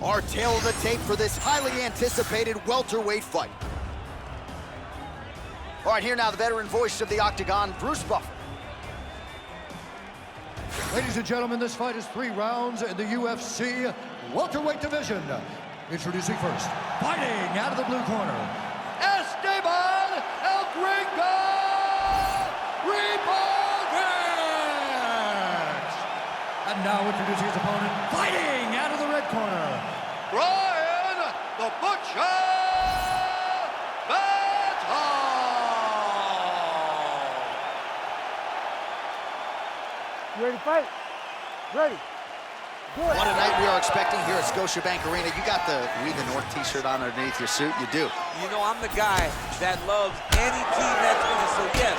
Our tail of the tape for this highly anticipated welterweight fight. All right, here now the veteran voice of the Octagon, Bruce Buffer. Ladies and gentlemen, this fight is 3 rounds in the UFC welterweight division. Introducing first, fighting out of the blue corner, Esteban El Gringo Ribovics! And now introducing his opponent, fighting out of the red corner, Bryan the Butcher You ready to fight? Ready. Good. What a night we are expecting here at Scotiabank Arena. You got the We the North t-shirt on underneath your suit. You do. You know, I'm the guy that loves any team that's winning. So yes,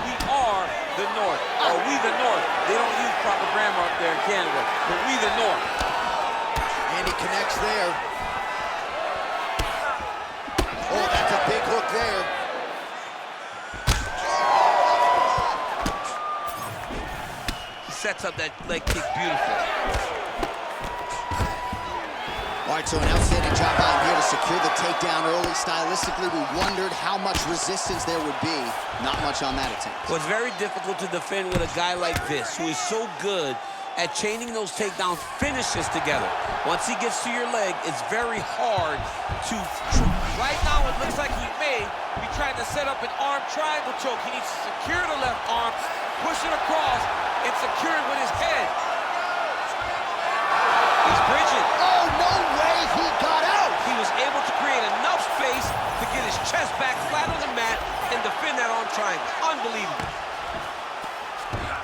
we are the North. Or we the North. They don't use proper grammar up there in Canada. But we the North. And he connects there. Oh, that's a big hook there. Sets up that leg kick beautiful. All right, so an outstanding job out here to secure the takedown early. Stylistically, we wondered how much resistance there would be. Not much on that attempt. Well, it's very difficult to defend with a guy like this, who is so good at chaining those takedown finishes together. Once he gets to your leg, it's very hard to... Right now, it looks like he may be trying to set up an arm triangle choke. He needs to secure the left arm, push it across, and secure it with his head. He's bridging. Oh, no way he got out! He was able to create enough space to get his chest back flat on the mat and defend that arm triangle. Unbelievable.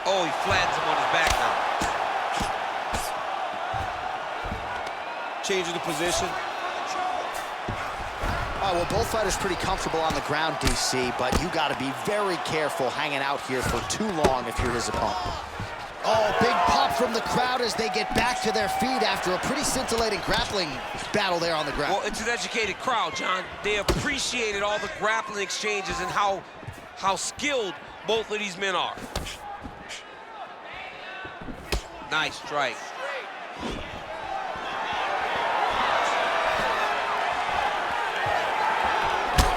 Oh, he flattens him on his back now. Changing the position. All right, well, both fighters pretty comfortable on the ground, DC, but you got to be very careful hanging out here for too long if you're his opponent. Oh, big pop from the crowd as they get back to their feet after a pretty scintillating grappling battle there on the ground. Well, it's an educated crowd, John. They appreciated all the grappling exchanges and how skilled both of these men are. Nice strike.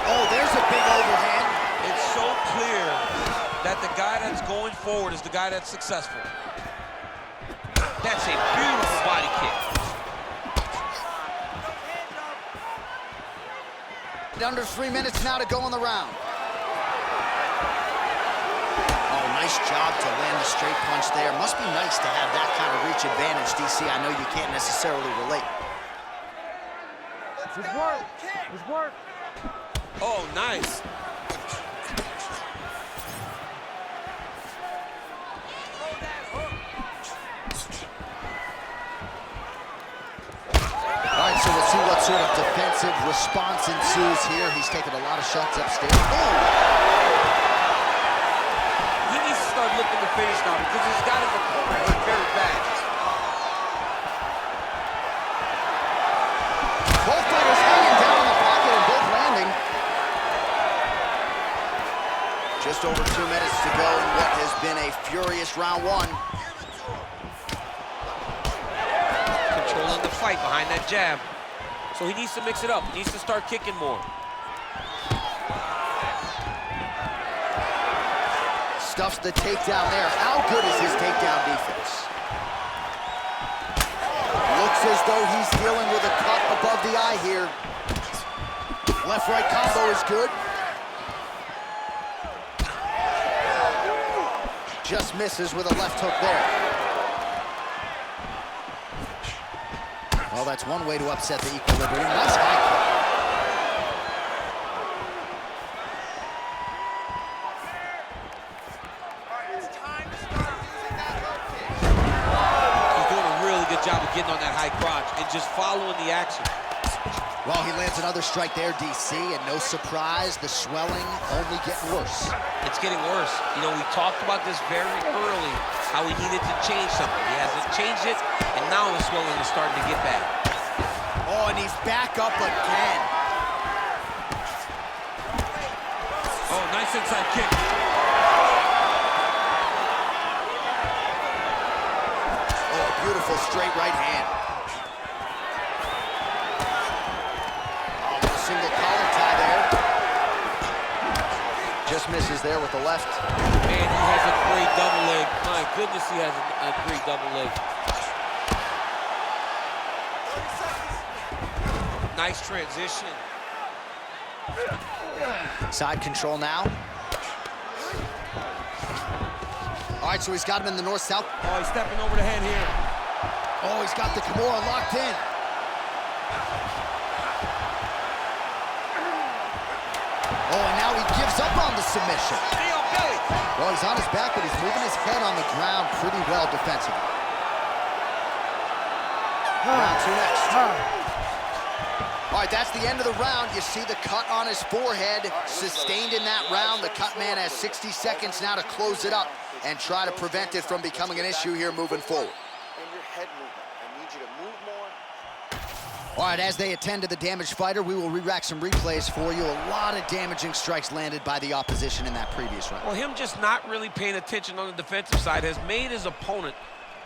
Oh, there's a big overhand. It's so clear that the guy that's going forward is the guy that's successful. That's a beautiful body kick. Under 3 minutes now to go in the round. Oh, nice job to land the straight punch there. Must be nice to have that kind of reach advantage, DC. I know you can't necessarily relate. Good work. Good work. Oh, nice. All right, so we'll see what sort of defensive response ensues here. He's taking a lot of shots upstairs. Oh! He needs to start looking to finish now because he's got his opponent hurt very bad. Both fighters hanging down in the pocket and both landing. Just over 2 minutes to go in what has been a furious round 1. Controlling the fight behind that jab. So he needs to mix it up. He needs to start kicking more. Stuffs the takedown there. How good is his takedown defense? Looks as though he's dealing with a cut above the eye here. Left-right combo is good. Just misses with a left hook there. Well, that's one way to upset the equilibrium. Nice high kick. He's doing a really good job of getting on that high crotch and just following the action. Well, he lands another strike there, DC, and no surprise, the swelling only getting worse. It's getting worse. You know, we talked about this very early, how he needed to change something. He hasn't changed it, and now the swelling is starting to get bad. Oh, and he's back up again. Oh, nice inside kick. Oh, beautiful straight right hand. finishes there with the left. Man, he has a great double leg. My goodness, he has a great double leg. Nice transition. Side control now. All right, so he's got him in the north-south. Oh, he's stepping over the head here. Oh, he's got the Kimura locked in. Oh, and now he gives up on the submission. Well, he's on his back, but he's moving his head on the ground pretty well defensively. Round two next. All right, that's the end of the round. You see the cut on his forehead, sustained in that round. The cut man has 60 seconds now to close it up and try to prevent it from becoming an issue here moving forward. And your head movement. I need you to move more. All right, as they attend to the damaged fighter, we will re-rack some replays for you. A lot of damaging strikes landed by the opposition in that previous round. Well, him just not really paying attention on the defensive side has made his opponent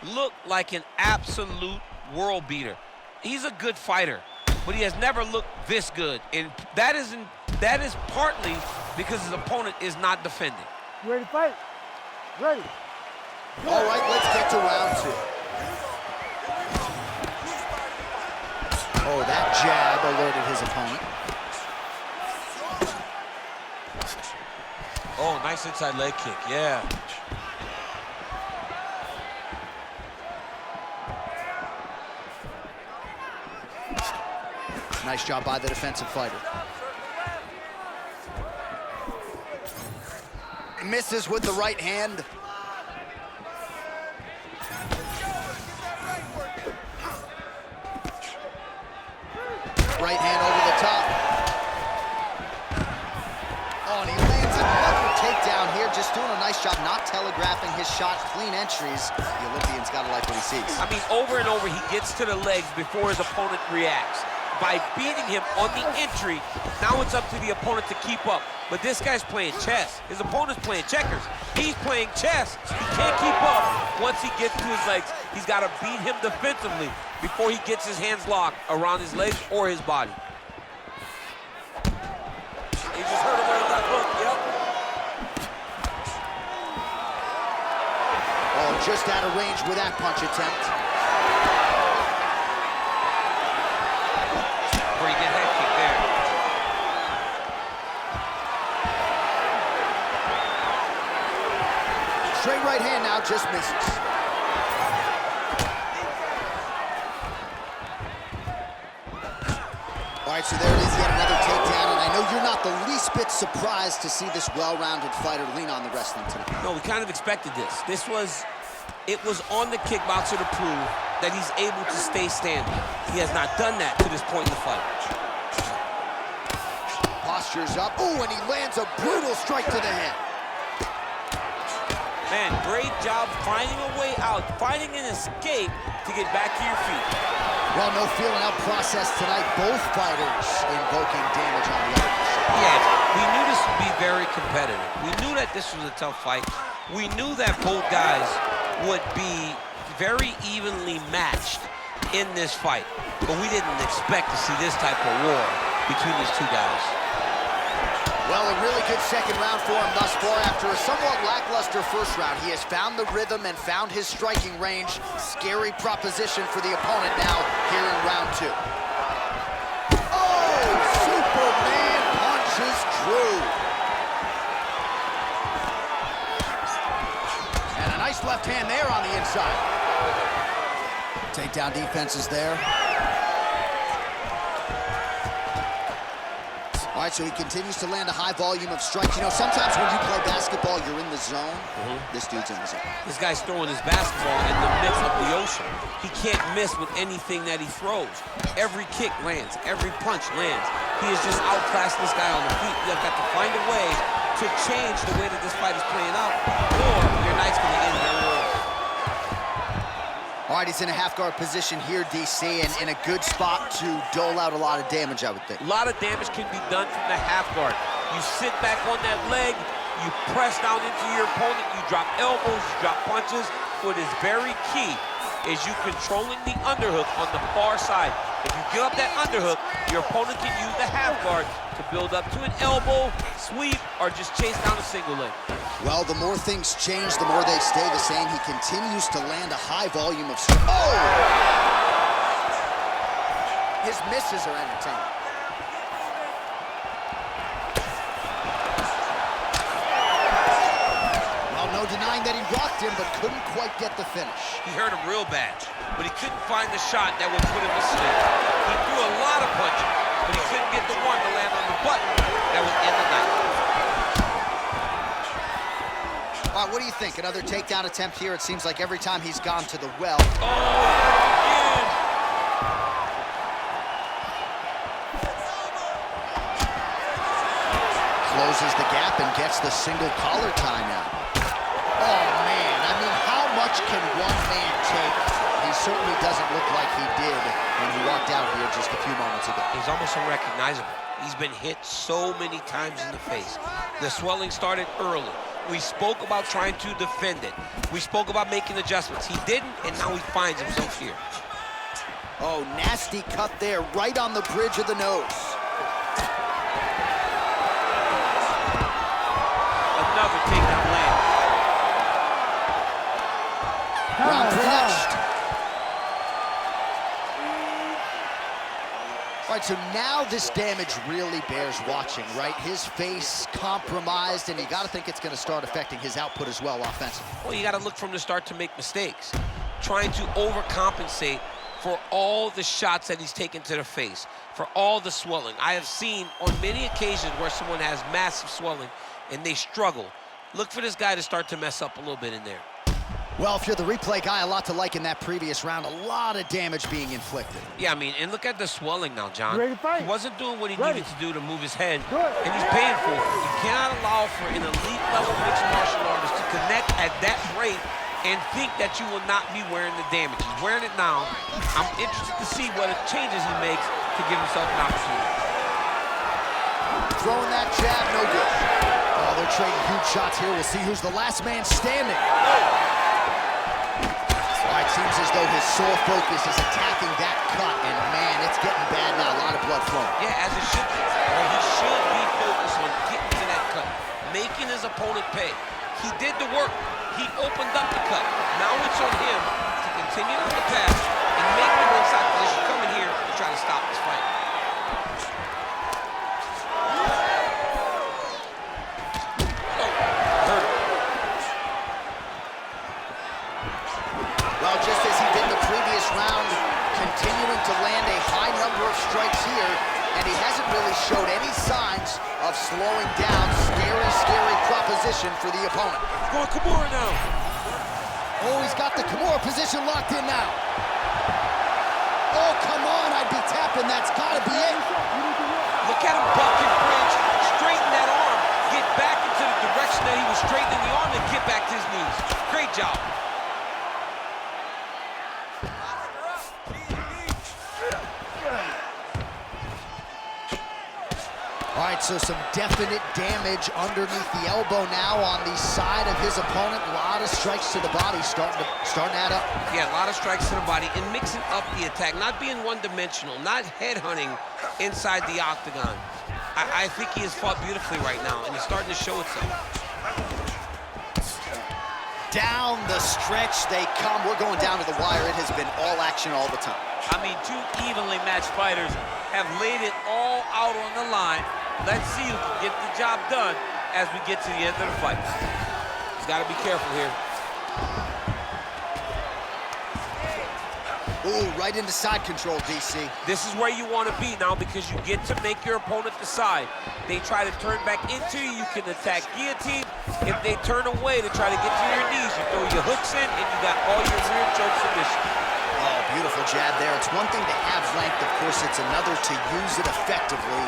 look like an absolute world beater. He's a good fighter, but he has never looked this good, and that is partly because his opponent is not defending. You ready to fight? Ready. All right, let's get to round two. Oh, that jab alerted his opponent. Oh, nice inside leg kick, yeah. Nice job by the defensive fighter. Misses with the right hand. Right hand over the top. Oh, and he lands another takedown here, just doing a nice job not telegraphing his shot. Clean entries. The Olympian's got to like what he sees. I mean, over and over, he gets to the legs before his opponent reacts. By beating him on the entry, now it's up to the opponent to keep up. But this guy's playing chess. His opponent's playing checkers. He's playing chess. He can't keep up. Once he gets to his legs, he's got to beat him defensively before he gets his hands locked around his legs or his body. He just hurt him with a left hook, yep. Oh, just out of range with that punch attempt. Pretty good head kick there. Straight right hand now, just misses. All right, so there it is, yet another takedown, and I know you're not the least bit surprised to see this well-rounded fighter lean on the wrestling tonight. No, we kind of expected this. It was on the kickboxer to prove that he's able to stay standing. He has not done that to this point in the fight. Postures up, ooh, and he lands a brutal strike to the head. Man, great job finding a way out, finding an escape to get back to your feet. Well, no feeling out process tonight. Both fighters invoking damage on the other. Yeah, we knew this would be very competitive. We knew that this was a tough fight. We knew that both guys would be very evenly matched in this fight. But we didn't expect to see this type of war between these two guys. Well, a really good second round for him thus far. After a somewhat lackluster first round, he has found the rhythm and found his striking range. Scary proposition for the opponent now here in round two. Oh, Superman punches true. And a nice left hand there on the inside. Takedown defense is there. All right, so he continues to land a high volume of strikes. You know, sometimes when you play basketball, you're in the zone. This dude's in the zone. This guy's throwing his basketball in the midst of the ocean. He can't miss with anything that he throws. Every kick lands. Every punch lands. He is just outclassed this guy on the feet. You've got to find a way to change the way that this fight is playing out, or your night's going to end very early. All right, he's in a half-guard position here, DC, and in a good spot to dole out a lot of damage, I would think. A lot of damage can be done from the half guard. You sit back on that leg, you press down into your opponent, you drop elbows, you drop punches. What is very key is you controlling the underhook on the far side. If you give up that underhook, your opponent can use the half guard to build up to an elbow, sweep, or just chase down a single leg. Well, the more things change, the more they stay the same. He continues to land a high volume of strikes. Oh! His misses are entertaining. Well, no denying that he rocked him, but couldn't quite get the finish. He hurt him real bad, but he couldn't find the shot that would put him to sleep. He threw a lot of punches, but he couldn't get the one to land on the button that would end the night. All right, what do you think? Another takedown attempt here. It seems like every time he's gone to the well. Oh, again. Closes the gap and gets the single collar tie now. Oh, man. I mean, how much can one man take? He certainly doesn't look like he did when he walked out here just a few moments ago. He's almost unrecognizable. He's been hit so many times in the face. The swelling started early. We spoke about trying to defend it. We spoke about making adjustments. He didn't, and now he finds himself here. Oh, nasty cut there, right on the bridge of the nose. Another takedown land. Round three next. All right, so now this damage really bears watching, right? His face compromised, and you got to think it's going to start affecting his output as well offensively. Well, you got to look from the start to make mistakes. Trying to overcompensate for all the shots that he's taken to the face, for all the swelling. I have seen on many occasions where someone has massive swelling and they struggle. Look for this guy to start to mess up a little bit in there. Well, if you're the replay guy, a lot to like in that previous round. A lot of damage being inflicted. Yeah, I mean, and look at the swelling now, John. Ready to fight? He wasn't doing what he Ready. needed to do to move his head, Good. and he's paying for it. You cannot allow for an elite level mixed martial artist to connect at that rate and think that you will not be wearing the damage. He's wearing it now. I'm interested to see what changes he makes to give himself an opportunity. Throwing that jab, no good. Oh, they're trading huge shots here. We'll see who's the last man standing. All right, seems as though his sole focus is attacking that cut, and man, it's getting bad now. A lot of blood flowing. Yeah, as it should be. Well, he should be focused on getting to that cut, making his opponent pay. He did the work. He opened up the cut. Now it's on him to continue on the path and make the ringside position coming here to try to stop this fight. Well, just as he did in the previous round, continuing to land a high number of strikes here, and he hasn't really showed any signs of slowing down. Scary, scary proposition for the opponent. Going Cormier now. Oh, he's got the Cormier position locked in now. Oh, come on, I'd be tapping. That's got to be it. Look at him buck and bridge, straighten that arm, get back into the direction that he was straightening the arm and get back to his knees. Great job. All right, so some definite damage underneath the elbow now on the side of his opponent. A lot of strikes to the body starting to add up. Yeah, a lot of strikes to the body and mixing up the attack, not being one-dimensional, not headhunting inside the octagon. I think he has fought beautifully right now, and it's starting to show itself. Down the stretch they come. We're going down to the wire. It has been all action all the time. I mean, two evenly matched fighters have laid it all out on the line. Let's see who can get the job done as we get to the end of the fight. He's got to be careful here. Ooh, right into side control, DC. This is where you want to be now because you get to make your opponent decide. They try to turn back into you, you can attack guillotine. If they turn away to try to get to your knees, you throw your hooks in and you got all your rear choke submissions. Oh, beautiful jab there. It's one thing to have length, of course, it's another to use it effectively.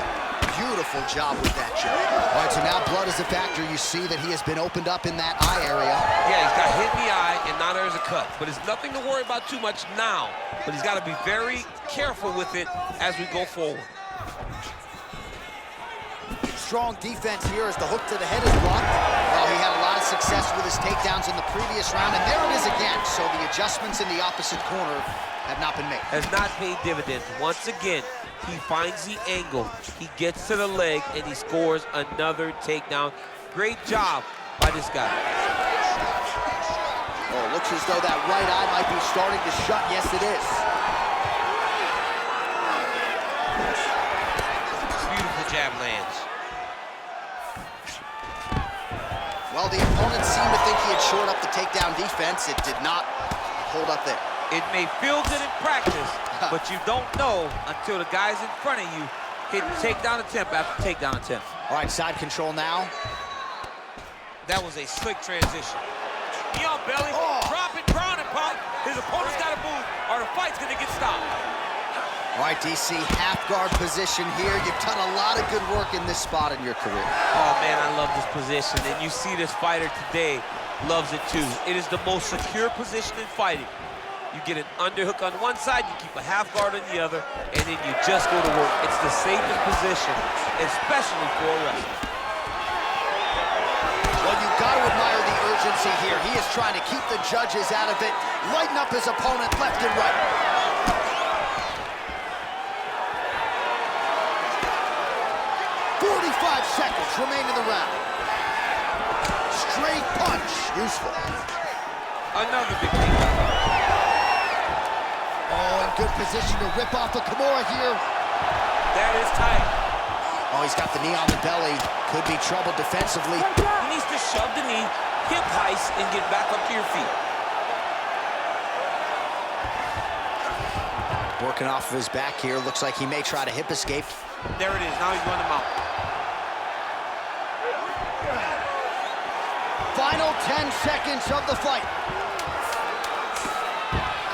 Beautiful job with that jab. All right, so now blood is a factor. You see that he has been opened up in that eye area. Yeah, he's got hit in the eye, and now there's a cut. But it's nothing to worry about too much now. But he's got to be very careful with it as we go forward. Strong defense here as the hook to the head is blocked. Well, he had a lot of success success with his takedowns in the previous round, and there it is again. So the adjustments in the opposite corner have not been made. Has not paid dividends. Once again, he finds the angle, he gets to the leg, and he scores another takedown. Great job by this guy. Oh, looks as though that right eye might be starting to shut. Yes, it is. Beautiful jab lands. Well, the opponent seemed to think he had shored up the takedown defense. It did not hold up there. It may feel good in practice, but you don't know until the guy's in front of you hitting takedown attempt after takedown attempt. All right, side control now. That was a slick transition. He on belly, drop it, ground and pound. His opponent's got to move, or the fight's gonna get stopped. All right, DC, half guard position here. You've done a lot of good work in this spot in your career. Oh man, I love this position, and you see this fighter today loves it too. It is the most secure position in fighting. You get an underhook on one side, you keep a half guard on the other, and then you just go to work. It's the safest position, especially for a wrestler. Well, you've got to admire the urgency here. He is trying to keep the judges out of it, lighten up his opponent left and right. 45 seconds remain in the round. Straight punch, useful. Another big takedown. Oh, in good position to rip off a Kimura here. That is tight. Oh, he's got the knee on the belly. Could be trouble defensively. He needs to shove the knee, hip heist, and get back up to your feet. Working off of his back here. Looks like he may try to hip escape. There it is. Now he's running him out. Final 10 seconds of the fight.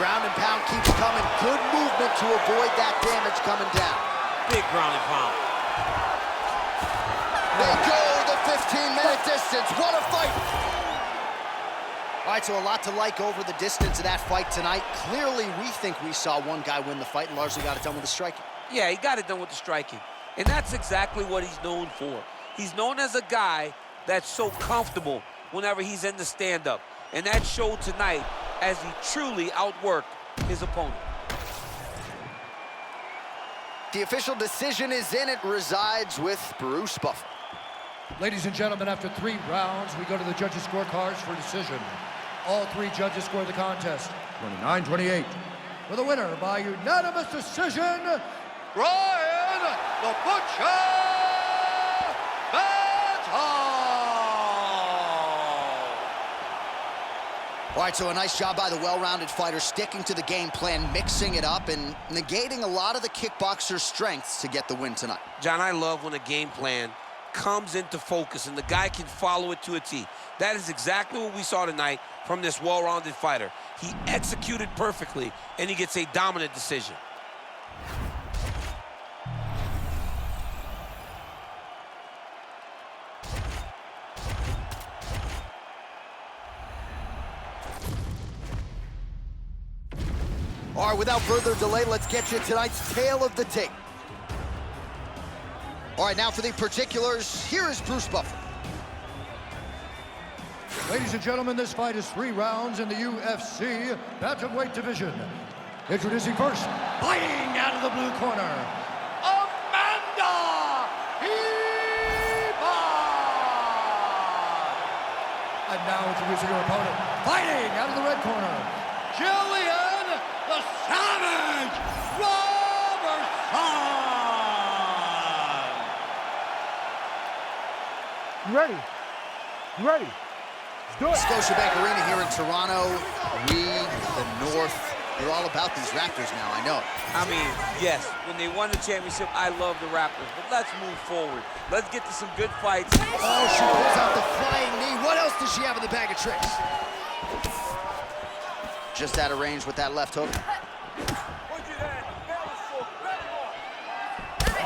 Ground and pound keeps coming. Good movement to avoid that damage coming down. Big ground and pound. They go the 15-minute distance. What a fight! All right, so a lot to like over the distance of that fight tonight. Clearly, we think we saw one guy win the fight and largely got it done with the striking. Yeah, he got it done with the striking. And that's exactly what he's known for. He's known as a guy that's so comfortable whenever he's in the stand-up. And that showed tonight as he truly outworked his opponent. The official decision is in. It resides with Bruce Buffer. Ladies and gentlemen, after 3 rounds, we go to the judges' scorecards for decision. All 3 judges score the contest 29-28. For the winner by unanimous decision, Bryan the Butcher Santos! All right, so a nice job by the well-rounded fighter, sticking to the game plan, mixing it up, and negating a lot of the kickboxer's strengths to get the win tonight. John, I love when a game plan comes into focus and the guy can follow it to a T. That is exactly what we saw tonight from this well-rounded fighter. He executed perfectly, and he gets a dominant decision. All right, without further delay, let's get you tonight's tale of the tape. All right, now for the particulars, here is Bruce Buffer. Ladies and gentlemen, this fight is 3 rounds in the UFC bantamweight division. Introducing first, fighting out of the blue corner, Amanda Ribas! And now introducing her opponent, fighting out of the red corner, Gillian, the Savage Robertson! You ready? You ready? Let's do it. Scotiabank Arena here in Toronto. We, the North, they're all about these Raptors now, I know. I mean, yes, when they won the championship, I love the Raptors, but let's move forward. Let's get to some good fights. Oh, she pulls out the flying knee. What else does she have in the bag of tricks? Just out of range with that left hook.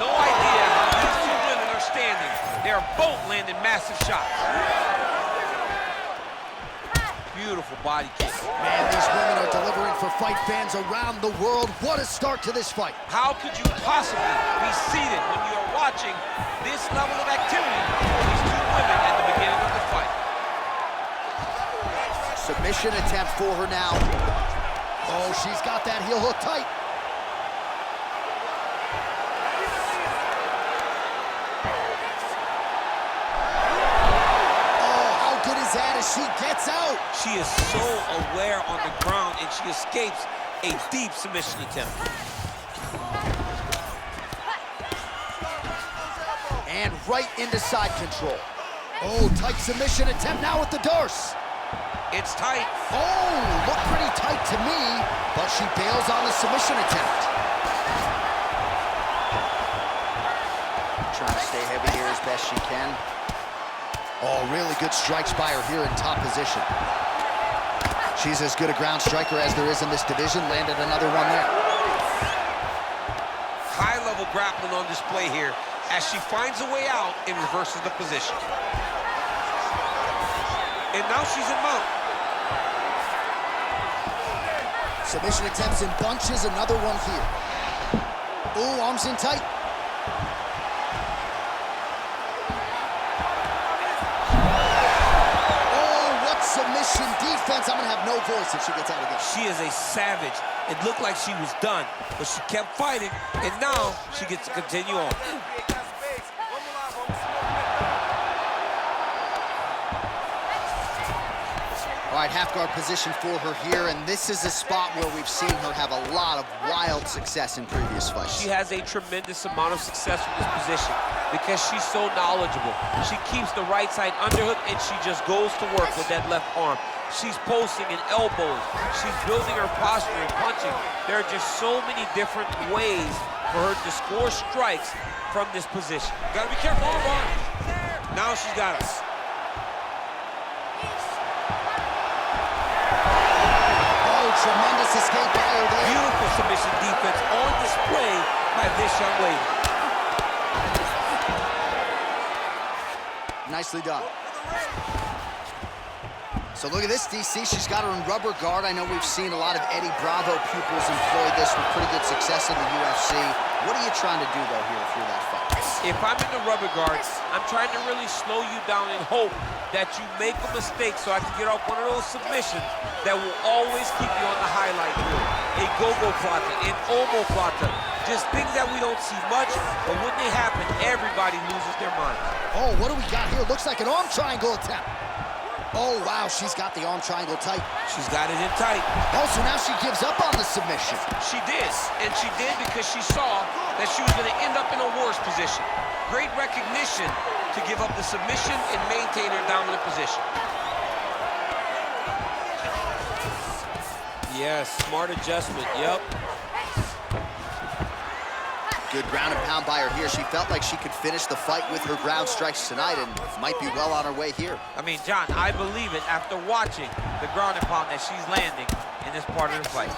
No idea how these 2 women are standing. They're both landing massive shots. Beautiful body kick. Man, these women are delivering for fight fans around the world. What a start to this fight. How could you possibly be seated when you are watching this level of activity from these 2 women at the beginning of the fight? Submission attempt for her now. Oh, she's got that heel hook tight. Oh, how good is that as she gets out? She is so aware on the ground, and she escapes a deep submission attempt. And right into side control. Oh, tight submission attempt now with the Dorse. It's tight. Oh, looked pretty tight to me, but she bails on the submission attempt. Trying to stay heavy here as best she can. Oh, really good strikes by her here in top position. She's as good a ground striker as there is in this division. Landed another one there. High-level grappling on display here as she finds a way out and reverses the position. And now she's in mount. Submission attempts in bunches, another one here. Ooh, arms in tight. Oh, what submission defense. I'm gonna have no voice if she gets out again. She is a savage. It looked like she was done, but she kept fighting, and now she gets to continue on. All right, half guard position for her here, and this is a spot where we've seen her have a lot of wild success in previous fights. She has a tremendous amount of success in this position because she's so knowledgeable. She keeps the right side underhook, and she just goes to work with that left arm. She's posting and elbows. She's building her posture and punching. There are just so many different ways for her to score strikes from this position. Gotta be careful, arm. Now she's got us. Tremendous escape by her there. Beautiful submission defense on display by this young lady. Nicely done. So look at this, DC. She's got her in rubber guard. I know we've seen a lot of Eddie Bravo pupils employ this with pretty good success in the UFC. What are you trying to do, though, here through that fight? If I'm in the rubber guard, I'm trying to really slow you down and hope that you make a mistake so I can get off one of those submissions that will always keep you on the highlight reel. A go-go plata, an omoplata, just things that we don't see much, but when they happen, everybody loses their mind. Oh, what do we got here? Looks like an arm triangle attempt. Oh, wow, she's got the arm triangle tight. She's got it in tight. Oh, so now she gives up on the submission. She did, and she did because she saw that she was going to end up in a worse position. Great recognition to give up the submission and maintain her dominant position. Yes, smart adjustment, yep. Good ground and pound by her here. She felt like she could finish the fight with her ground strikes tonight and might be well on her way here. I mean, John, I believe it after watching the ground and pound that she's landing in this part of the fight.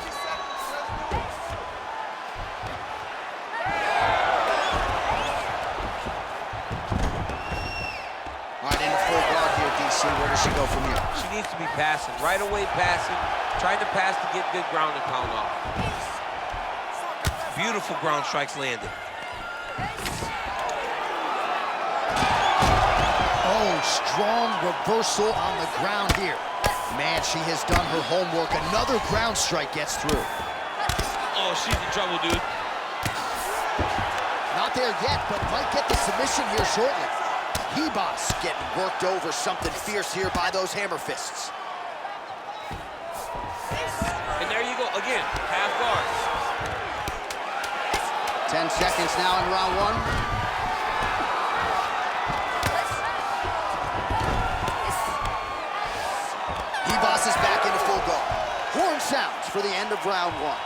All right, into full guard here, DC. Where does she go from here? She needs to be passing, right away passing, trying to pass to get good ground and pound off. Beautiful ground strikes landed. Oh, strong reversal on the ground here. Man, she has done her homework. Another ground strike gets through. Oh, she's in trouble, dude. Not there yet, but might get the submission here shortly. Ribas getting worked over, something fierce here by those hammer fists. And there you go, again, half guard. 10 seconds now in round one. Ribas is back into full guard. Horn sounds for the end of round one.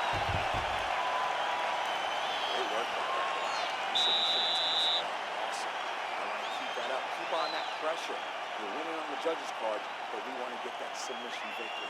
Keep on that pressure. We're winning on the judges' card, but we want to get that submission victory.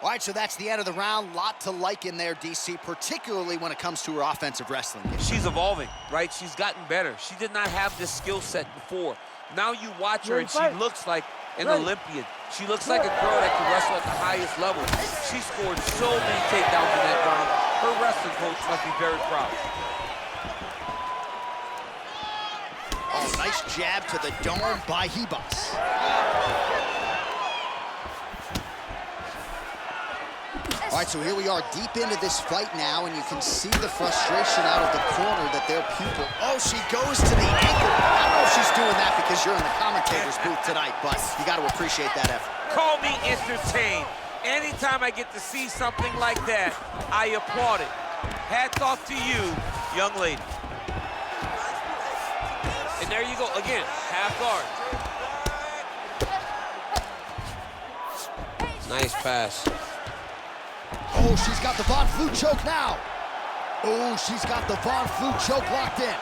All right, so that's the end of the round. Lot to like in there, DC, particularly when it comes to her offensive wrestling. She's evolving, right? She's gotten better. She did not have this skill set before. Now you watch her and she looks like an Olympian. She looks like a girl that can wrestle at the highest level. She scored so many takedowns in that round. Her wrestling coach must be very proud. Oh, nice jab to the dome by Ribas. All right, so here we are deep into this fight now, and you can see the frustration out of the corner that their pupil... Oh, she goes to the ankle. I don't know if she's doing that because you're in the commentator's booth tonight, but you got to appreciate that effort. Call me entertained. Anytime I get to see something like that, I applaud it. Hats off to you, young lady. And there you go, again, half guard. Nice pass. Oh, she's got the Von Flue choke now. Oh, she's got the Von Flue choke locked in.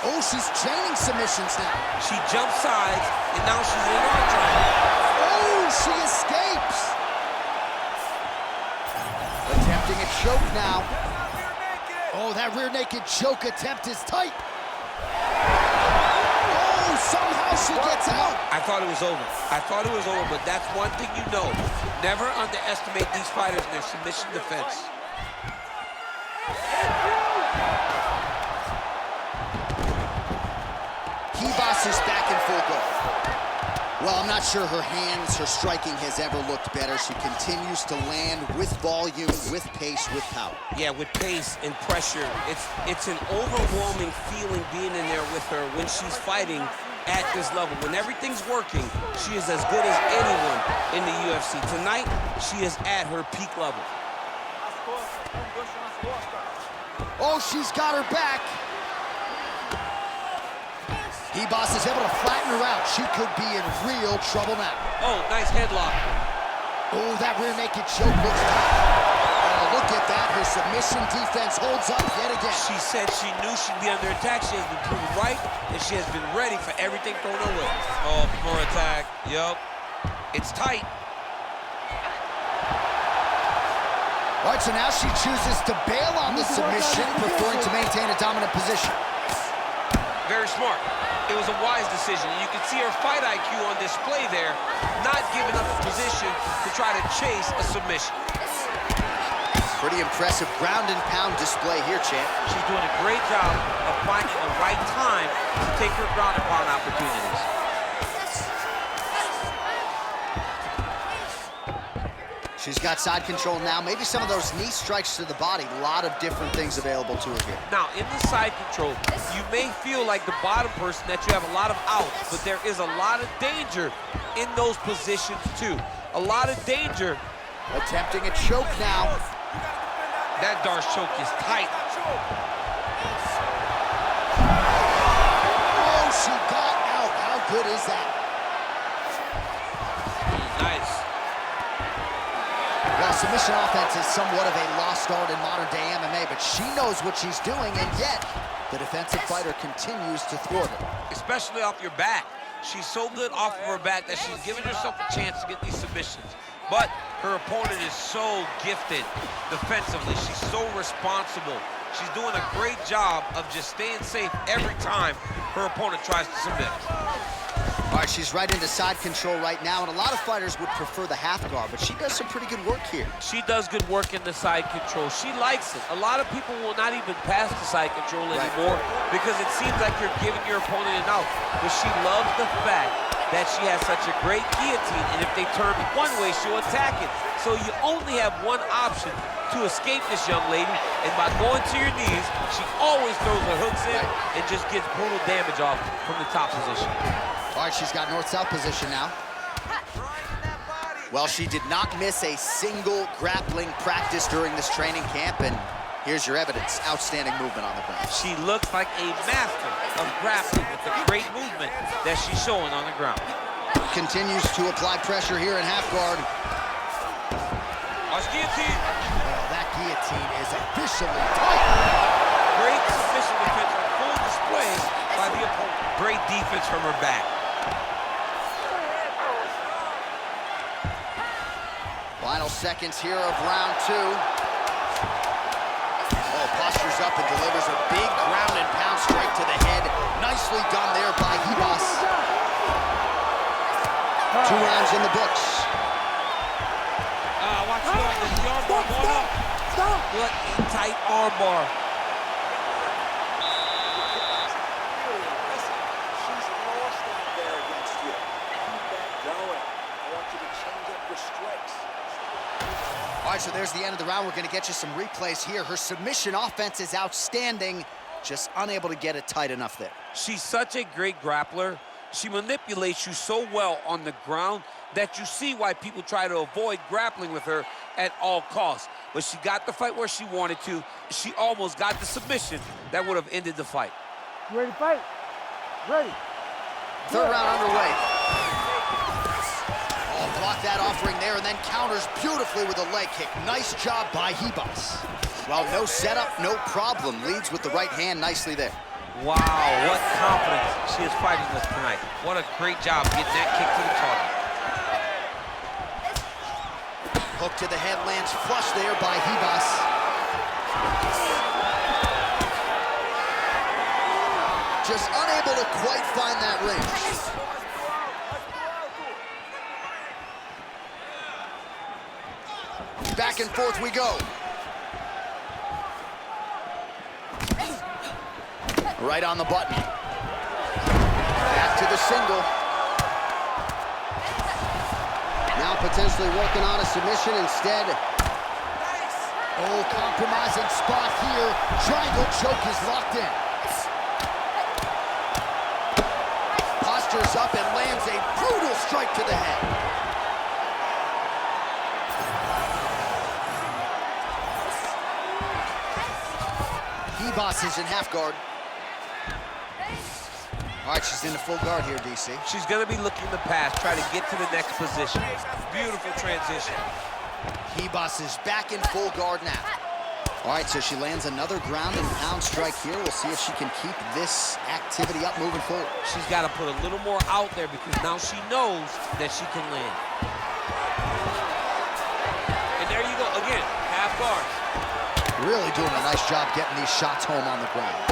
Oh, she's chaining submissions now. She jumps sides, and now she's in arm triangle. Oh, she escapes. Attempting a choke now. Oh, that rear naked choke attempt is tight. Oh, somehow she gets out. I thought it was over. But that's one thing you know. Never underestimate these fighters in their submission defense. Ribas is back in full guard. Well, I'm not sure her hands, her striking has ever looked better. She continues to land with volume, with pace, with power. Yeah, with pace and pressure. It's an overwhelming feeling being in there with her when she's fighting at this level. When everything's working, she is as good as anyone in the UFC. Tonight, she is at her peak level. Oh, she's got her back. Ribas is able to flatten her out. She could be in real trouble now. Oh, nice headlock. Oh, that rear naked choke looks tough. Oh, look at that. Her submission defense holds up yet again. She said she knew she'd be under attack. She has been proven right, and she has been ready for everything thrown her way. Oh, more attack. Yup. It's tight. All right, so now she chooses to bail on the submission, preferring to maintain a dominant position. Very smart. It was a wise decision. You can see her fight IQ on display there, not giving up a position to try to chase a submission. Pretty impressive ground and pound display here, champ. She's doing a great job of finding the right time to take her ground and pound opportunities. She's got side control now. Maybe some of those knee strikes to the body. A lot of different things available to her here. Now, in the side control, you may feel like the bottom person that you have a lot of outs, but there is a lot of danger in those positions, too. A lot of danger. Attempting a choke now. That Darce choke is tight. Oh, she got out. How good is that? Nice. Well, submission offense is somewhat of a lost art in modern-day MMA, but she knows what she's doing, and yet the defensive fighter continues to thwart her. Especially off your back. She's so good off of her back that she's giving herself a chance to get these submissions. But her opponent is so gifted defensively. She's so responsible. She's doing a great job of just staying safe every time her opponent tries to submit. All right, she's right into side control right now, and a lot of fighters would prefer the half guard, but she does some pretty good work here. She does good work in the side control. She likes it. A lot of people will not even pass the side control anymore because it seems like you're giving your opponent an out. But she loves the fact that she has such a great guillotine, and if they turn one way, she'll attack it. So you only have one option to escape this young lady, and by going to your knees, she always throws her hooks in and just gets brutal damage off from the top position. All right, she's got north-south position now. Well, she did not miss a single grappling practice during this training camp, and here's your evidence. Outstanding movement on the ground. She looks like a master of grappling with the great movement that she's showing on the ground. Continues to apply pressure here in half guard. Watch guillotine. Well, that guillotine is officially tight. Great submission defense on full display by the opponent. Great defense from her back. Final seconds here of round two. Oh, postures up and delivers a big ground and pound strike to the head. Nicely done there by Ribas. 2 rounds in the books. Watch the armbar going up. Stop! Good and tight armbar. Really impressive. She's lost out there against you. Keep that going. I want you to change up your strikes. All right, so there's the end of the round. We're going to get you some replays here. Her submission offense is outstanding, just unable to get it tight enough there. She's such a great grappler. She manipulates you so well on the ground that you see why people try to avoid grappling with her at all costs. But she got the fight where she wanted to. She almost got the submission that would have ended the fight. You ready to fight? Ready. 3rd round underway. Oh, blocked that offering there and then counters beautifully with a leg kick. Nice job by Ribas. Well, no setup, no problem. Leads with the right hand nicely there. Wow, what confidence she is fighting with tonight. What a great job getting that kick to the target. Hook to the head lands flush there by Ribas. Just unable to quite find that range. Back and forth we go. Right on the button. Back to the single. Now potentially working on a submission instead. Oh, compromising spot here. Triangle choke is locked in. Postures up and lands a brutal strike to the head. Ribas is in half guard. All right, she's in the full guard here, DC. She's going to be looking to pass, try to get to the next position. Beautiful transition. Ribas is back in full guard now. All right, so she lands another ground and pound strike here. We'll see if she can keep this activity up moving forward. She's got to put a little more out there because now she knows that she can land. And there you go, again, half guard. Really doing a nice job getting these shots home on the ground.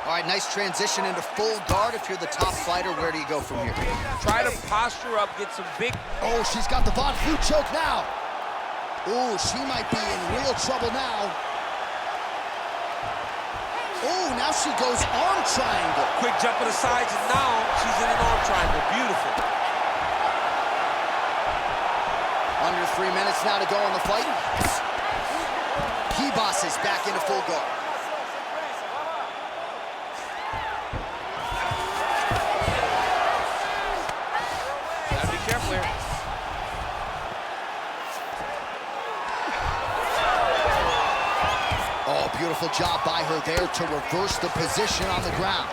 All right, nice transition into full guard. If you're the top fighter, where do you go from here? Try to posture up, get some big... Oh, she's got the Von Flue choke now. Oh, she might be in real trouble now. Oh, now she goes arm triangle. Quick jump to the sides, and now she's in an arm triangle. Beautiful. Under 3 minutes now to go in the fight. Ribas is back into full guard. Gotta be careful here. Oh, beautiful job by her there to reverse the position on the ground.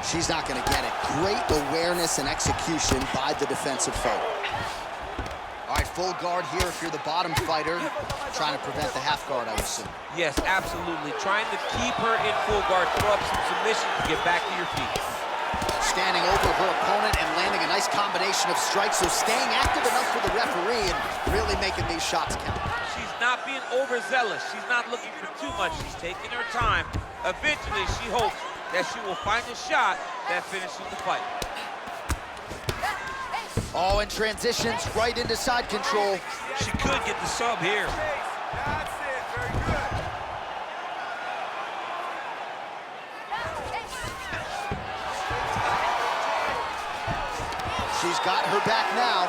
She's not going to get it. Great awareness and execution by the defensive fighter. All right, full guard here if you're the bottom fighter. Trying to prevent the half guard, I would assume. Yes, absolutely. Trying to keep her in full guard, throw up some submission to get back to your feet. Standing over her opponent and landing a nice combination of strikes, so staying active enough for the referee and really making these shots count. She's not being overzealous. She's not looking for too much. She's taking her time. Eventually, she hopes that she will find a shot that finishes the fight. Oh, and transitions right into side control. She could get the sub here. That's it, very good. She's got her back now.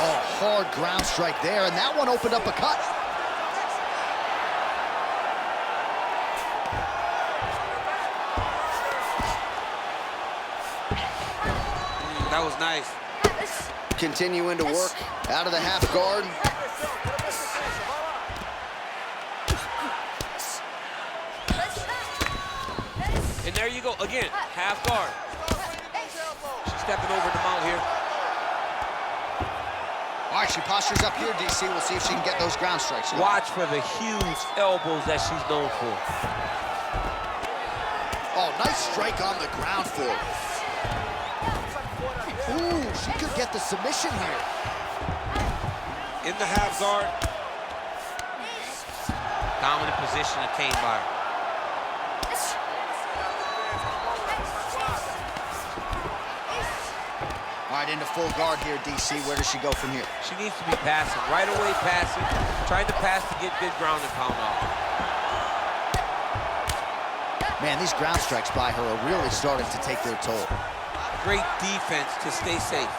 Oh, hard ground strike there, and that one opened up a cut. That was nice. Continuing to work out of the half guard. And there you go, again, half guard. She's stepping over the mount here. All right, she postures up here, DC. We'll see if she can get those ground strikes. Watch for the huge elbows that she's known for. Oh, nice strike on the ground for her. Ooh, she could get the submission here. In the half guard. Dominant position attained by her. All right, into full guard here, DC. Where does she go from here? She needs to be passing. Right away passing. Trying to pass to get good ground and pound off. Man, these ground strikes by her are really starting to take their toll. Great defense to stay safe.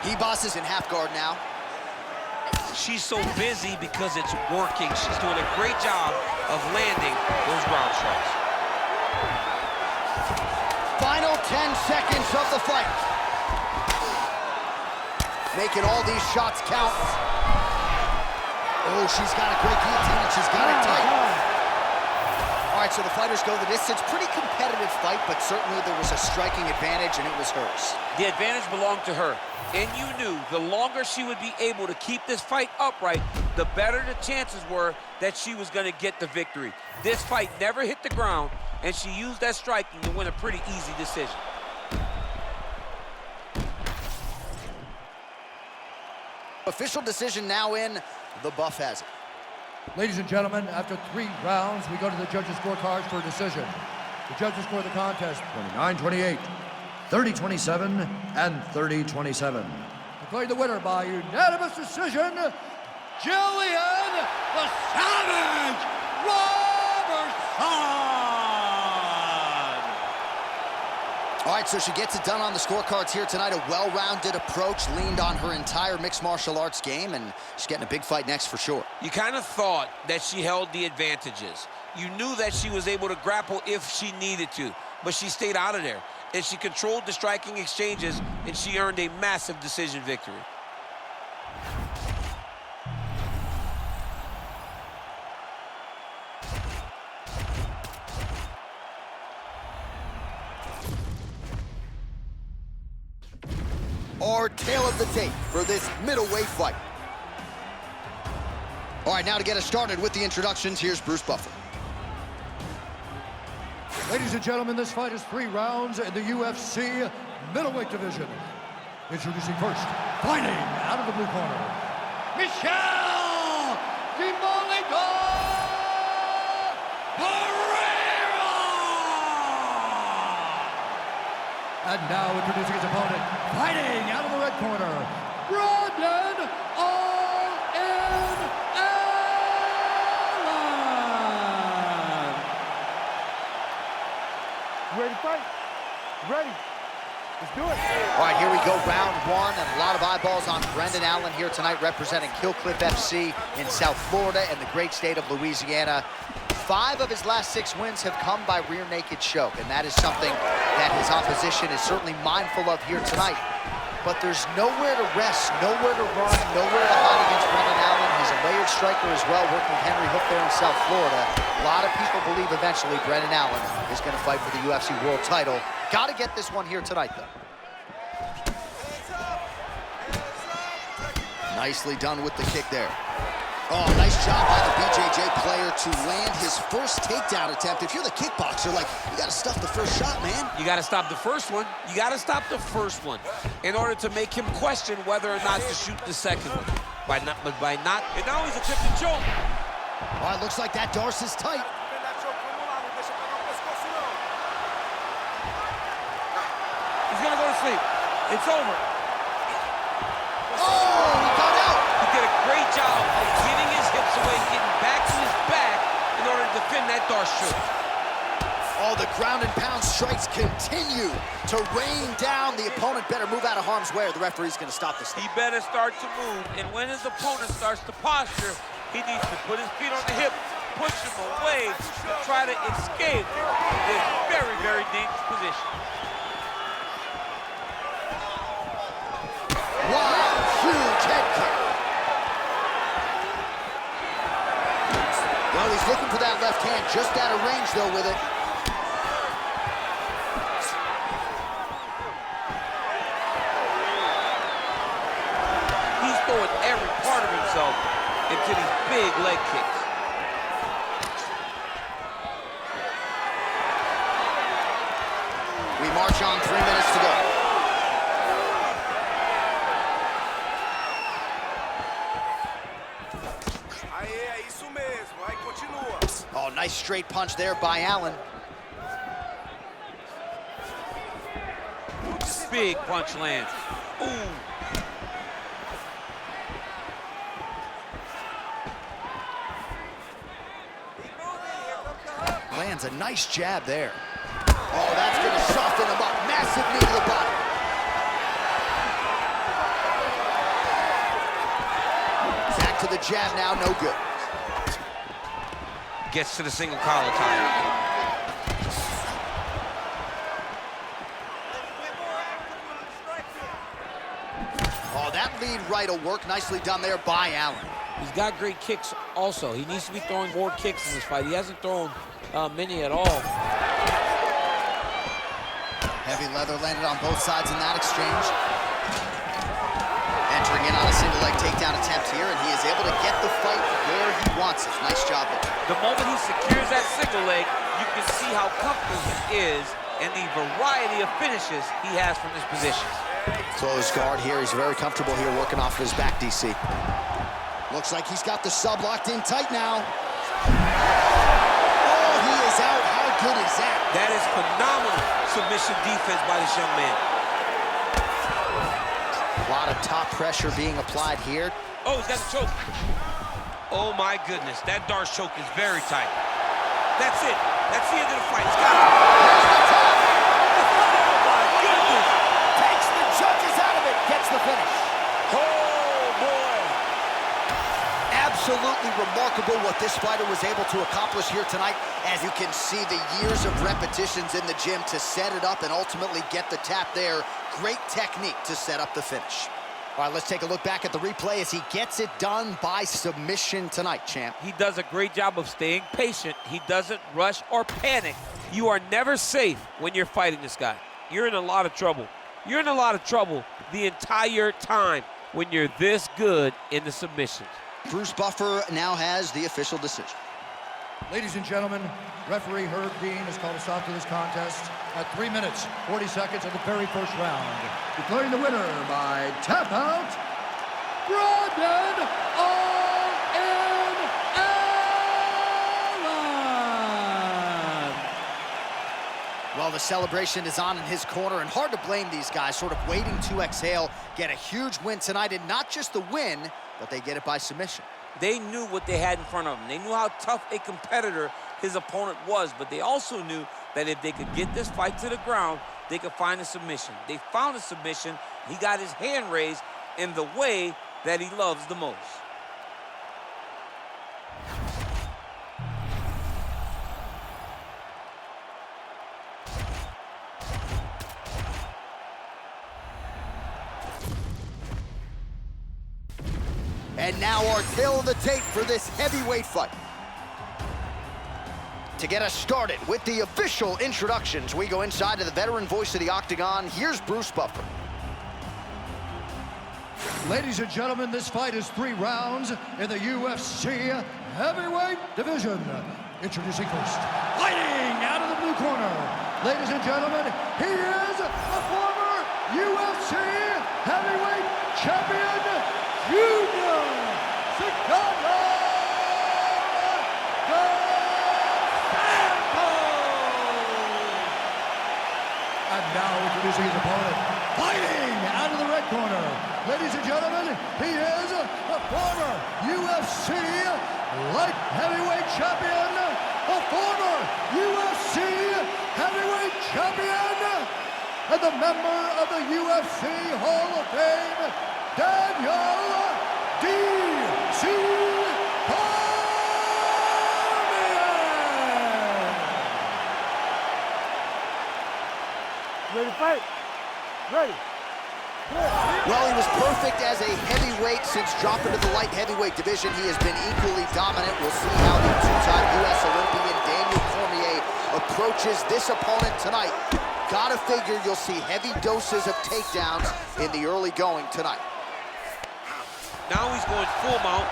Ribas is in half guard now. She's so busy because it's working. She's doing a great job of landing those ground strikes. Final 10 seconds of the fight. Making all these shots count. Oh, she's got a great guillotine and she's got it tight. All right, so the fighters go the distance. Pretty competitive fight, but certainly there was a striking advantage, and it was hers. The advantage belonged to her, and you knew the longer she would be able to keep this fight upright, the better the chances were that she was going to get the victory. This fight never hit the ground, and she used that striking to win a pretty easy decision. Official decision now in. The buff has it. Ladies and gentlemen, after 3 rounds, we go to the judges' scorecards for a decision. The judges score the contest 29-28, 30-27, and 30-27. Declared the winner by unanimous decision, Gillian the Savage Robertson! All right, so she gets it done on the scorecards here tonight. A well-rounded approach, leaned on her entire mixed martial arts game, and she's getting a big fight next for sure. You kind of thought that she held the advantages. You knew that she was able to grapple if she needed to, but she stayed out of there, and she controlled the striking exchanges, and she earned a massive decision victory. Our tale of the tape for this middleweight fight. All right, now to get us started with the introductions, here's Bruce Buffer. Ladies and gentlemen, this fight is 3 rounds in the UFC middleweight division. Introducing first, fighting out of the blue corner, Michelle Pereira! And now introducing his opponent, fighting out of the red corner, Bryan All-In Allen! You ready to fight? Ready. Let's do it. All right, here we go, round 1, and a lot of eyeballs on Brendan Allen here tonight, representing Kill Cliff FC in South Florida and the great state of Louisiana. 5 of his last 6 wins have come by rear naked choke, and that is something that his opposition is certainly mindful of here tonight. But there's nowhere to rest, nowhere to run, nowhere to hide against Brendan Allen. He's a layered striker as well, working with Henry Hook there in South Florida. A lot of people believe eventually Brendan Allen is going to fight for the UFC World title. Got to get this one here tonight, though. Nicely done with the kick there. Oh, nice job by the BJJ player to land his first takedown attempt. If you're the kickboxer, like, you got to stuff the first shot, man. You got to stop the first one. You got to stop the first one in order to make him question whether or not to shoot the second one. By not, and now he's attempting to choke. Oh, it looks like that Darce is tight. He's going to go to sleep. It's over. Oh, he got out. He did a great job of getting his hips away, getting back to his back in order to defend that Darce choke. Oh, the ground and pound strikes continue to rain down. The opponent better move out of harm's way or the referee's going to stop this thing. He better start to move, and when his opponent starts to posture, he needs to put his feet on the hip, push him away, to try to escape this very, very dangerous position. Wow, huge head kick. Well, he's looking for that left hand, just out of range, though, with it. He's throwing every part of himself into these big leg kicks. We march on, 3 minutes to go. Oh, nice straight punch there by Allen. Big punch lands. Ooh. Lands a nice jab there. Oh, that's gonna soften him up. Massive knee to the body. Back to the jab now, no good. Gets to the single collar tie. Oh, that lead right will work. Nicely done there by Allen. He's got great kicks also. He needs to be throwing more kicks in this fight. He hasn't thrown many at all. Heavy leather landed on both sides in that exchange. Entering in on a single leg takedown attempt here, and he is able to get the fight where he wants it. Nice job there. The moment he secures that single leg, you can see how comfortable he is and the variety of finishes he has from this position. Closed guard here. He's very comfortable here working off of his back, DC. Looks like he's got the sub locked in tight now. Oh, he is out. How good is that? That is phenomenal submission defense by this young man. A lot of top pressure being applied here. Oh, he's got the choke. Oh, my goodness. That Darce choke is very tight. That's it. That's the end of the fight. He's got it. Oh, my goodness. Takes the judges out of it. Gets the finish. Oh, boy. Absolutely remarkable what this fighter was able to accomplish here tonight. As you can see, the years of repetitions in the gym to set it up and ultimately get the tap there. Great technique to set up the finish. All right, let's take a look back at the replay as he gets it done by submission tonight, champ. He does a great job of staying patient. He doesn't rush or panic. You are never safe when you're fighting this guy. You're in a lot of trouble. You're in a lot of trouble the entire time when you're this good in the submissions. Bruce Buffer now has the official decision. Ladies and gentlemen, referee Herb Dean has called a stop to this contest at 3 minutes, 40 seconds of the very first round. Declaring the winner by tap out, Bryan Allen. Well, the celebration is on in his corner, and hard to blame these guys, sort of waiting to exhale, get a huge win tonight, and not just the win, but they get it by submission. They knew what they had in front of them. They knew how tough a competitor his opponent was, but they also knew that if they could get this fight to the ground, they could find a submission. They found a submission. He got his hand raised in the way that he loves the most. And now our tail of the tape for this heavyweight fight. To get us started with the official introductions, we go inside to the veteran voice of the Octagon. Here's Bruce Buffer. Ladies and gentlemen, this fight is 3 rounds in the UFC heavyweight division. Introducing first, fighting out of the blue corner. Ladies and gentlemen, he is a former UFC heavyweight champion, Junior Santos. And now introducing his opponent, fighting out of the red corner. Ladies and gentlemen, he is a former UFC light heavyweight champion, a former UFC heavyweight champion, and the member of the UFC Hall of Fame, Daniel D.C. Ready to fight? Ready. Well, he was perfect as a heavyweight. Since dropping to the light heavyweight division, he has been equally dominant. We'll see how the 2-time U.S. Olympian Daniel Cormier approaches this opponent tonight. Gotta figure you'll see heavy doses of takedowns in the early going tonight. Now he's going full mount.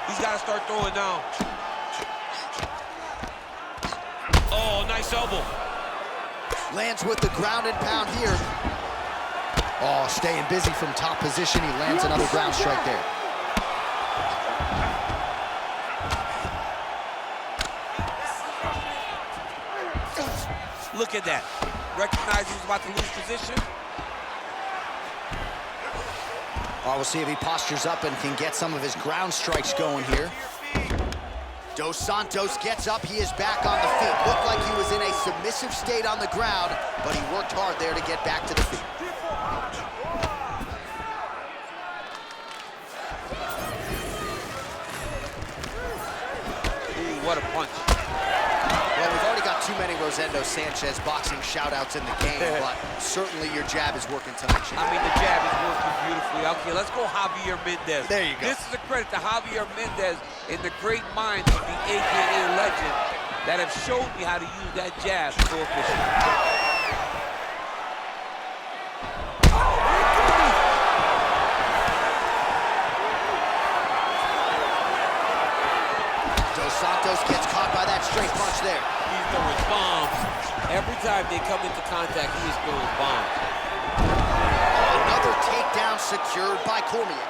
He's got to start throwing now. Oh, nice elbow. Lands with the ground and pound here. Oh, staying busy from top position. He lands another ground strike there. Look at that. recognized he was about to lose position. All right, we'll see if he postures up and can get some of his ground strikes going here. Dos Santos gets up, he is back on the feet. Looked like he was in a submissive state on the ground, but he worked hard there to get back to the feet. Ooh, what a punch. Well, we've already got too many Rosendo Sanchez boxing shout-outs in the game, but certainly your jab is working tonight, Shane. I mean, the jab is working beautifully. Okay, let's go Javier Mendez. There you go. This is a credit to Javier Mendez and the great minds of the AKA legend that have showed me how to use that jab so efficiently. Dos Santos gets caught by that straight punch there. He's throwing bombs. Every time they come into contact, he is throwing bombs. Another takedown secured by Cormier.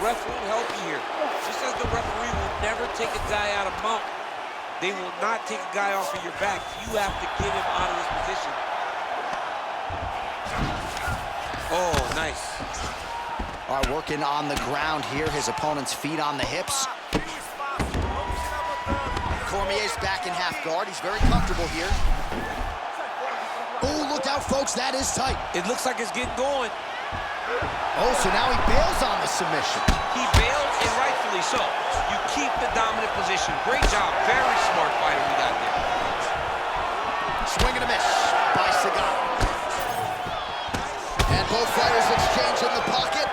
Ref won't help you here. Just as the referee will never take a guy out of mount, they will not take a guy off of your back. You have to get him out of his position. Oh, nice. All right, working on the ground here. His opponent's feet on the hips. Cormier's back in half guard. He's very comfortable here. Oh, look out, folks. That is tight. It looks like it's getting going. Oh, so now he bails on the submission. He bailed, and rightfully so. You keep the dominant position. Great job. Very smart fighter we got there. Swing and a miss by Segan. And both fighters exchange in the pocket.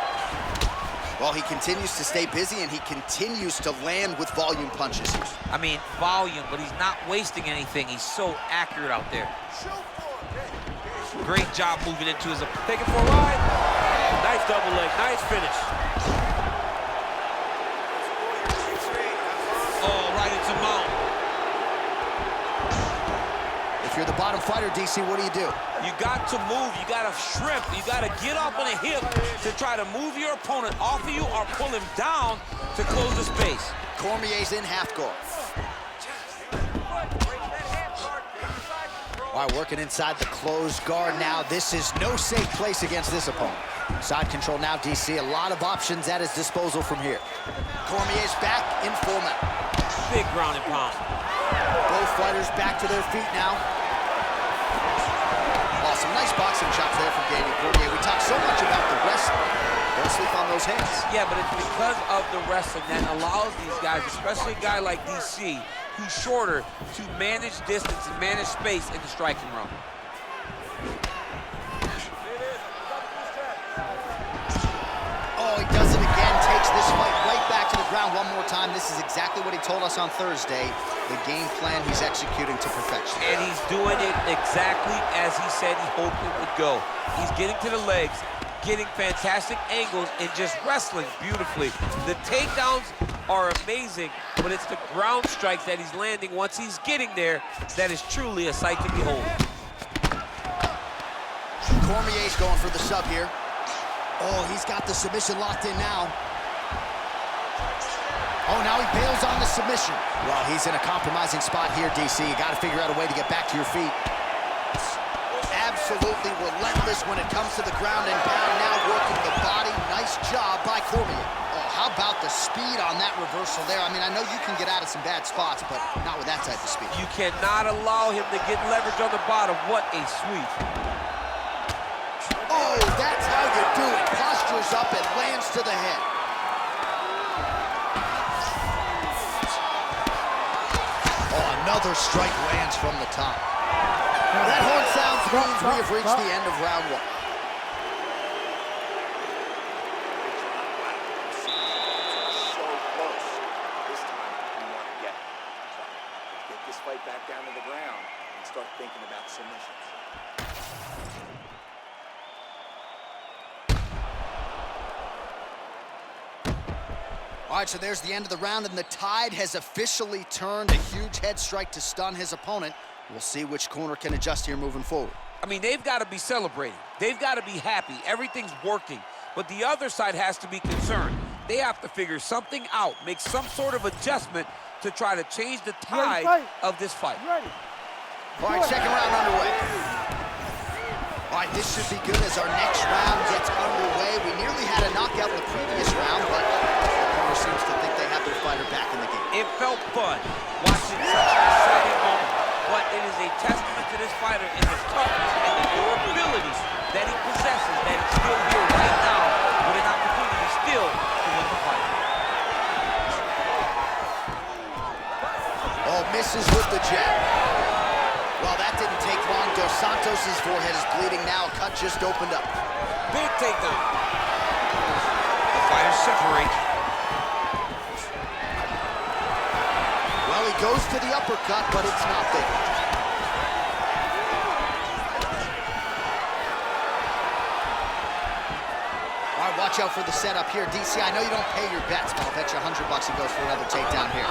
Well, he continues to stay busy, and he continues to land with volume punches. I mean, volume, but he's not wasting anything. He's so accurate out there. Great job moving into his... Take it for a ride. Nice double leg. Nice finish. Oh, right into mount. If you're the bottom fighter, DC, what do? You got to move. You got to shrimp. You got to get up on a hip to try to move your opponent off of you or pull him down to close the space. Cormier's in half guard. All right, working inside the closed guard now. This is no safe place against this opponent. Side control now, DC. A lot of options at his disposal from here. Cormier's back in full mount. Big ground and pound. Both fighters back to their feet now. Some nice boxing shots there from Cormier. We talk so much about the wrestling. Don't sleep on those hands. Yeah, but it's because of the wrestling that allows these guys, especially a guy like DC, who's shorter, to manage distance and manage space in the striking room. Oh, he does it again. Takes this fight right back to the ground one more time. This is exactly what he told us on Thursday. The game plan he's executing to perfection. And he's doing it exactly as he said he hoped it would go. He's getting to the legs, getting fantastic angles, and just wrestling beautifully. The takedowns are amazing, but it's the ground strikes that he's landing once he's getting there that is truly a sight to behold. Cormier's going for the sub here. Oh, he's got the submission locked in now. Oh, now he bails on the submission. Well, he's in a compromising spot here, DC. You got to figure out a way to get back to your feet. Absolutely relentless when it comes to the ground and pound. Now working the body. Nice job by Cormier. Oh, how about the speed on that reversal there? I mean, I know you can get out of some bad spots, but not with that type of speed. You cannot allow him to get leverage on the bottom. What a sweep. Oh, that's how you do it. Postures up and lands to the head. Another strike lands from the top. That horn sounds means we have reached the end of round one. So close. This time, we want to get this fight back down to the ground and start thinking about submissions. All right, so there's the end of the round, and the tide has officially turned. A huge head strike to stun his opponent. We'll see which corner can adjust here moving forward. I mean, they've got to be celebrating. They've got to be happy. Everything's working. But the other side has to be concerned. They have to figure something out, make some sort of adjustment to try to change the tide of this fight. Ready. All right, second round underway. All right, this should be good as our next round gets underway. We nearly had a knockout in the previous round, but the corner seems to think they have their fighter back in the game. It felt fun watching such an exciting moment, but it is a testament to this fighter in the toughness and the durability that he possesses, that he's still here right now with an opportunity still to win the fight. Oh, misses with the jab. Well, that didn't take long. Dos Santos' forehead is bleeding now. Cut just opened up. Big takedown. The fighters separate. Well, he goes for the uppercut, but it's not there. All right, watch out for the setup here. DC, I know you don't pay your bets, but I'll bet you $100 he goes for another takedown here.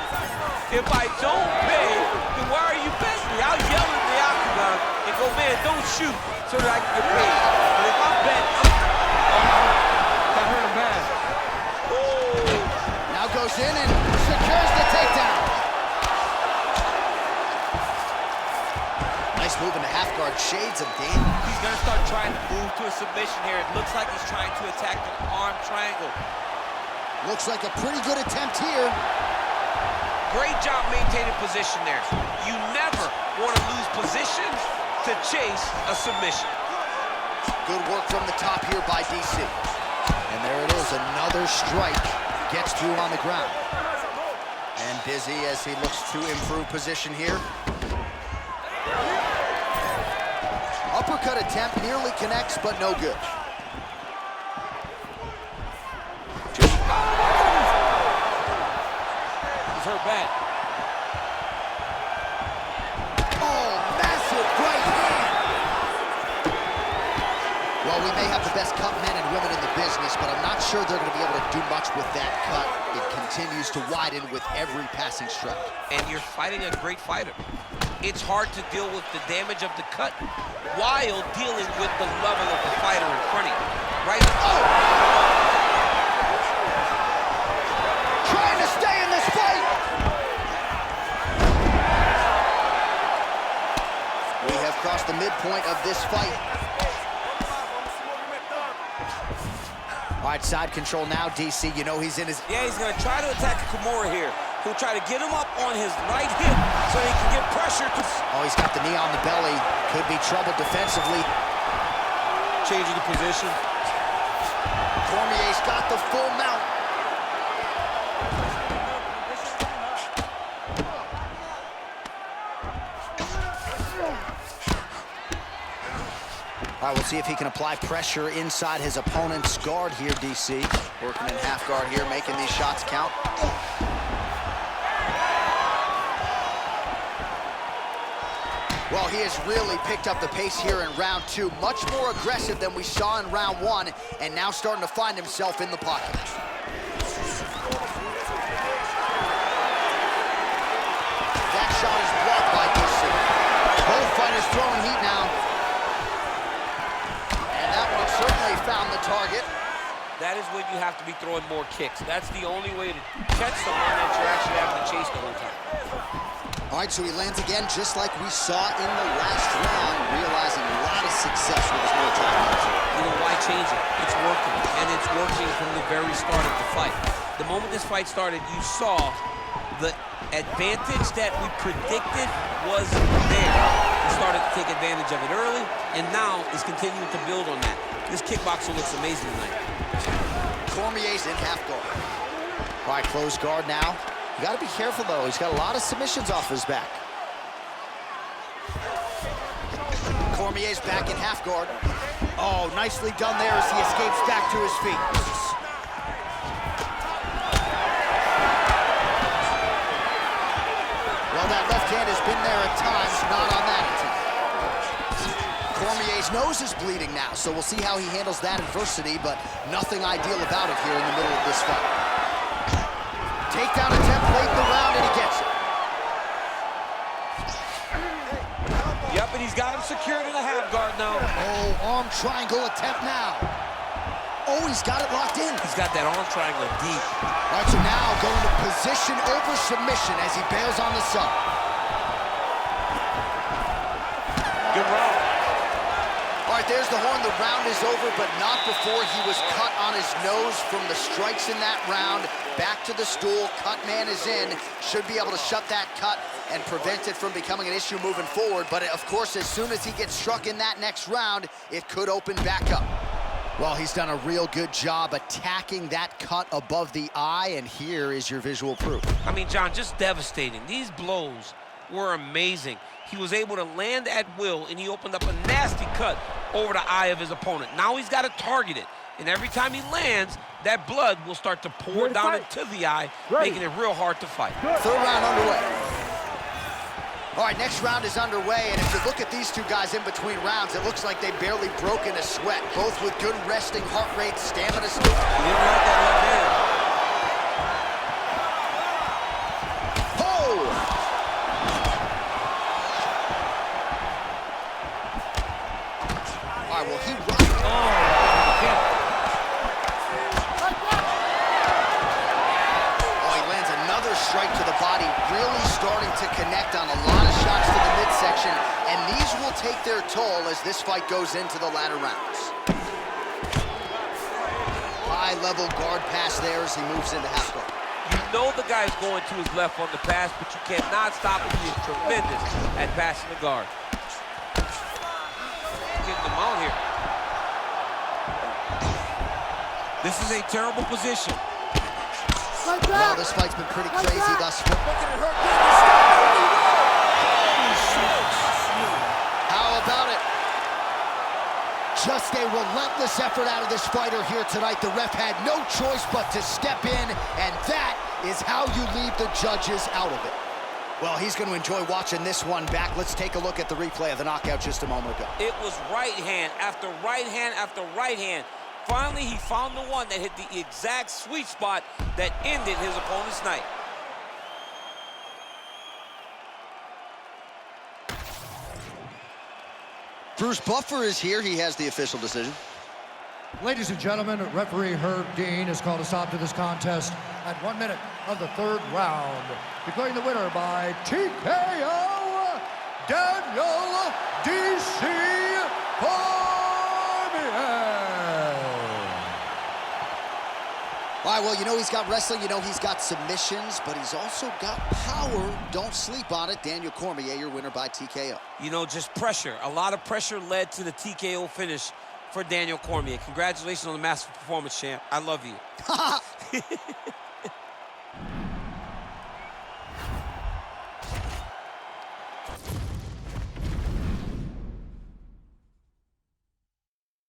If I don't pay, then why are you betting me? I'll yell in the octagon and go, man, don't shoot so that I can get paid. But if I bet, That hurt him bad. Now goes in and secures the takedown. Nice move into half guard, shades of danger. he's gonna start trying to move to a submission here. It looks like he's trying to attack an arm triangle. Looks like a pretty good attempt here. Great job maintaining position there. You never want to lose position to chase a submission. Good work from the top here by DC. And there it is, another strike. Gets through on the ground. And busy as he looks to improve position here. Uppercut attempt nearly connects, but no good. He's hurt bad. Oh, massive right hand. Well, we may have the best cut men and women in the business, but I'm not sure they're going to be able to do much with that cut. It continues to widen with every passing strike. And you're fighting a great fighter. It's hard to deal with the damage of the cut while dealing with the level of the fighter in front of you, right? Oh! Trying to stay in this fight! We have crossed the midpoint of this fight. All right, side control now, DC. You know he's in his... Yeah, he's going to try to attack Cormier here. He'll try to get him up on his right hip so he can get pressure. Oh, he's got the knee on the belly. Could be trouble defensively. Changing the position. Cormier's got the full mount. All right, we'll see if he can apply pressure inside his opponent's guard here, DC. Working in half guard here, making these shots count. Well, he has really picked up the pace here in round two. Much more aggressive than we saw in round one, and now starting to find himself in the pocket. That shot is blocked by DC. Both fighters throwing heat now. And that one certainly found the target. That is when you have to be throwing more kicks. That's the only way to catch someone that you're actually having to chase the whole time. All right, so he lands again just like we saw in the last round, realizing a lot of success with his military punch. You know, why change it? It's working, and it's working from the very start of the fight. The moment this fight started, you saw the advantage that we predicted was there. He started to take advantage of it early, and now is continuing to build on that. This kickboxer looks amazing tonight. Cormier's in half guard. All right, closed guard now. You got to be careful, though. He's got a lot of submissions off his back. Cormier's back in half guard. Oh, nicely done there as he escapes back to his feet. Well, that left hand has been there at times, not on that attempt. Cormier's nose is bleeding now, so we'll see how he handles that adversity, but nothing ideal about it here in the middle of this fight. Takedown attempt late in the round, and he gets it. Yep, and he's got him secured in the half guard now. Oh, arm triangle attempt now. Oh, he's got it locked in. He's got that arm triangle deep. All right, so now going to position over submission as he bails on the sub. Good round. All right, there's the horn. The round is over, but not before he was cut on his nose from the strikes in that round. Back to the stool. Cut man is in. Should be able to shut that cut and prevent it from becoming an issue moving forward. But, of course, as soon as he gets struck in that next round, it could open back up. Well, he's done a real good job attacking that cut above the eye, and here is your visual proof. I mean, John, just devastating. These blows were amazing. He was able to land at will, and he opened up a nasty cut over the eye of his opponent. Now he's got to target it, and every time he lands, that blood will start to pour down into the eye, making it real hard to fight. Third round underway. All right, next round is underway, and if you look at these two guys in between rounds, it looks like they barely broke in a sweat, both with good resting heart rate, stamina. He didn't like that left hand. Oh! All right, well, he rocked. Oh, he lands another strike to the body, really starting to connect on a lot of shots to the midsection, and these will take their toll as this fight goes into the latter rounds. High-level guard pass there as he moves into half guard. You know the guy's going to his left on the pass, but you cannot stop him. He is tremendous at passing the guard. Getting him out here. This is a terrible position. Well, this fight's been pretty crazy thus far. How about it? Just a relentless effort out of this fighter here tonight. The ref had no choice but to step in, and that is how you leave the judges out of it. Well, he's going to enjoy watching this one back. Let's take a look at the replay of the knockout just a moment ago. It was right hand after right hand after right hand. Finally, he found the one that hit the exact sweet spot that ended his opponent's night. Bruce Buffer is here. He has the official decision. Ladies and gentlemen, referee Herb Dean has called a stop to this contest at 1 minute of the third round. Declaring the winner by TKO, Daniel D.C. Cormier. All right, well, you know he's got wrestling, you know he's got submissions, but he's also got power. Don't sleep on it. Daniel Cormier, your winner by TKO. You know, just pressure. A lot of pressure led to the TKO finish for Daniel Cormier. Congratulations on the massive performance, champ. I love you.